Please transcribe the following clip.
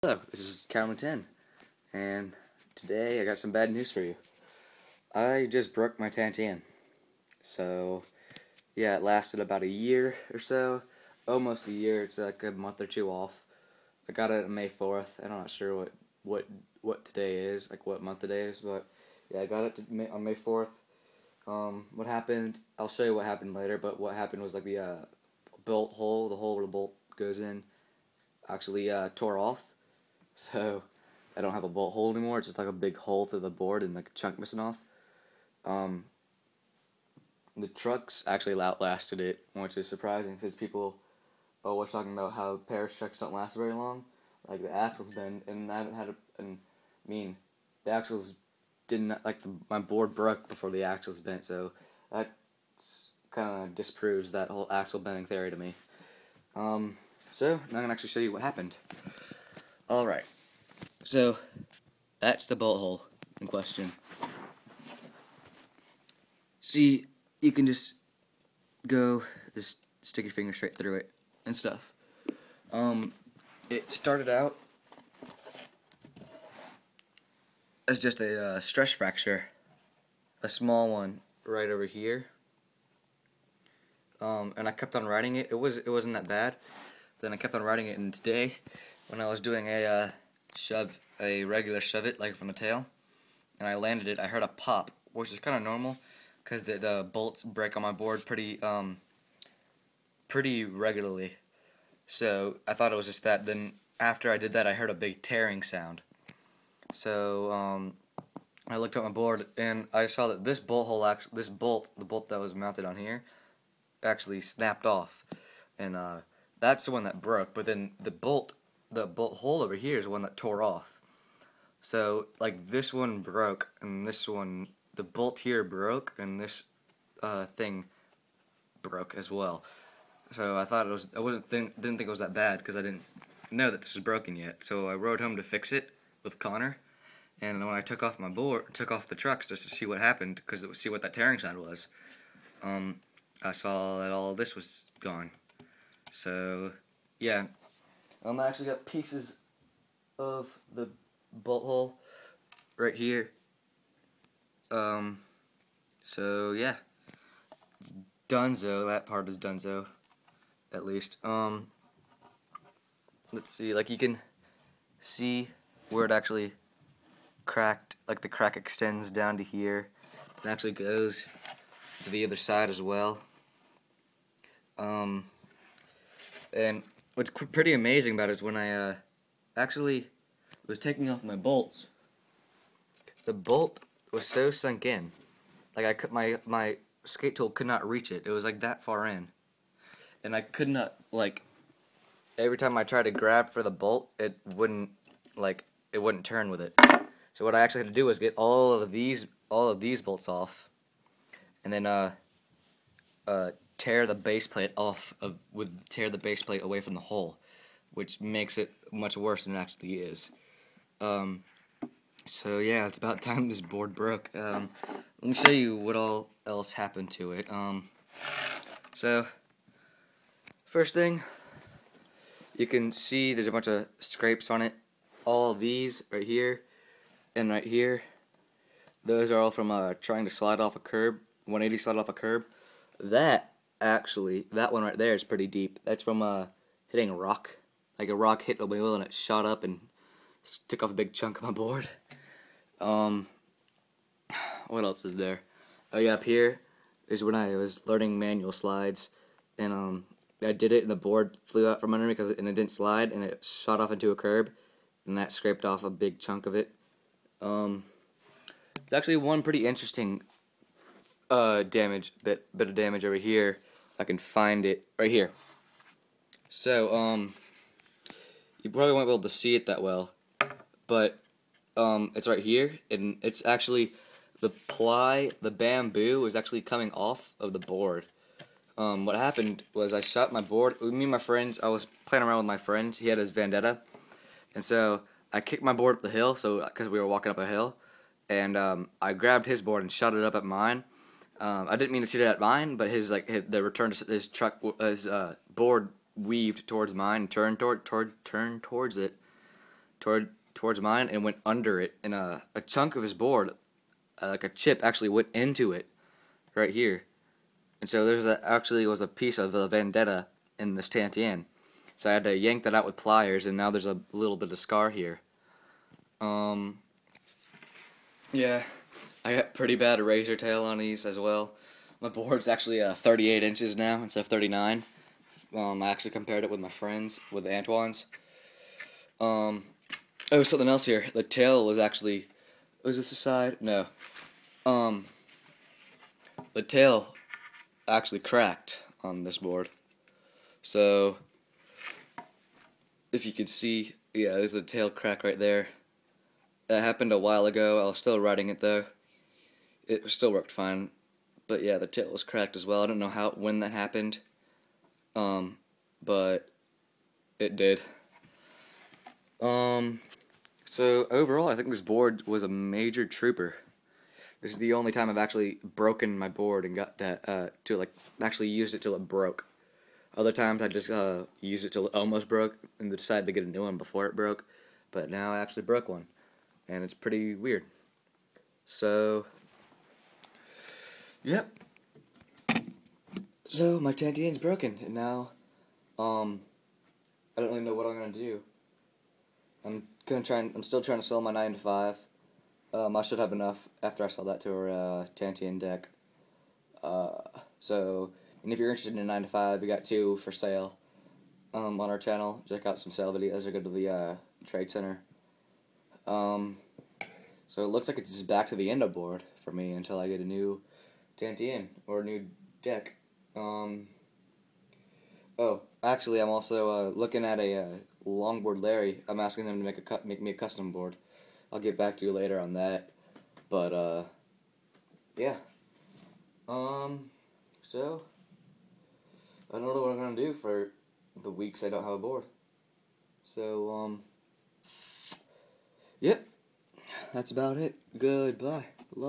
Hello, this is Cowenleetin, and today I got some bad news for you. I just broke my Tantan. So, yeah, it lasted about a year or so. Almost a year. It's like a month or two off. I got it on May 4th. I'm not sure what today is, like what month today is, but yeah, I got it on May 4th. What happened, I'll show you what happened later, but what happened was like the bolt hole, the hole where the bolt goes in, actually tore off. So I don't have a bolt hole anymore. It's just like a big hole through the board and like a chunk missing off. The trucks actually outlasted it, which is surprising since people were talking about how Paris trucks don't last very long. Like the axles bend, and I haven't had the axles didn't, like my board broke before the axles bent, so that kind of disproves that whole axle bending theory to me. So now I'm gonna actually show you what happened. Alright, so that's the bolt hole in question. See, you can just stick your finger straight through it and stuff. It started out as just a stress fracture, a small one right over here. And I kept on riding it. It wasn't that bad. Then I kept on riding it, and today, when I was doing a regular shove it, like from the tail, and I landed it, I heard a pop, which is kind of normal, because the bolts break on my board pretty regularly. So I thought it was just that. Then after I did that, I heard a big tearing sound. So I looked at my board, and I saw that this bolt hole, the bolt that was mounted on here, actually snapped off, and that's the one that broke. But then the bolt hole over here is the one that tore off. So like this one broke, and this one, the bolt here broke, and this thing broke as well. So I thought didn't think it was that bad, because I didn't know that this was broken yet. So I rode home to fix it with Connor, and when I took off the trucks just to see what happened, see what that tearing sound was, I saw that all of this was gone. So yeah, I actually got pieces of the bolt hole right here. So yeah, it's donezo. That part is donezo, at least. Let's see, like you can see where it actually cracked, like the crack extends down to here. It actually goes to the other side as well. And what's pretty amazing about it is when I actually was taking off my bolts, the bolt was so sunk in, like my skate tool could not reach it. It was like that far in, and I could not, like, every time I tried to grab for the bolt, it wouldn't turn with it. So what I actually had to do was get all of these bolts off, and then tear the base plate tear the base plate away from the hole, which makes it much worse than it actually is. So yeah, it's about time this board broke. Let me show you what all else happened to it. So first thing, you can see there's a bunch of scrapes on it. All of these right here and right here, those are all from trying to slide off a curb, 180 slide off a curb. That one right there is pretty deep. That's from hitting a rock. Like a rock hit the wheel and it shot up and took off a big chunk of my board. What else is there? Oh yeah, up here is when I was learning manual slides, and I did it and the board flew out from under me and it didn't slide, and it shot off into a curb, and that scraped off a big chunk of it. There's actually one pretty interesting bit of damage over here. If I can find it right here. So you probably won't be able to see it that well, but it's right here, and it's actually the bamboo is actually coming off of the board. What happened was I shot my board. Me and my friends, I was playing around with my friends. He had his Vendetta, and so I kicked my board up the hill. Because we were walking up a hill, and I grabbed his board and shot it up at mine. I didn't mean to shoot it at mine, but his board weaved towards mine, turned towards it, towards mine and went under it, and a chunk of his board, like a chip, actually went into it, right here. And so actually was a piece of the Vendetta in this Tantien. So I had to yank that out with pliers, and now there's a little bit of scar here. Yeah, I got pretty bad razor tail on these as well. My board's actually 38 inches now instead of 39. I actually compared it with my friends, with Antoine's. Oh, something else here. The tail was actually, was this the side? No. The tail actually cracked on this board. So, if you could see, yeah, there's a tail crack right there. That happened a while ago. I was still riding it though. It still worked fine. But yeah, the tail was cracked as well. I don't know when that happened. But it did. So overall, I think this board was a major trooper. This is the only time I've actually broken my board and got that actually used it till it broke. Other times I just used it till it almost broke and decided to get a new one before it broke. But now I actually broke one, and it's pretty weird. So, yep. So my Tantien's broken, and now I don't really know what I'm gonna do. I'm still trying to sell my 9 to 5. I should have enough after I sell that to our Tantien deck. And if you're interested in a 9 to 5, we got 2 for sale on our channel. Check out some sale videos or go to the trade center. So it looks like it's just back to the endo board for me until I get a new Tantien or a new deck. Oh, actually, I'm also looking at a longboard Larry. I'm asking them to make me a custom board. I'll get back to you later on that. But yeah. So I don't know what I'm gonna do for the weeks I don't have a board. So yep. That's about it. Goodbye. Love you.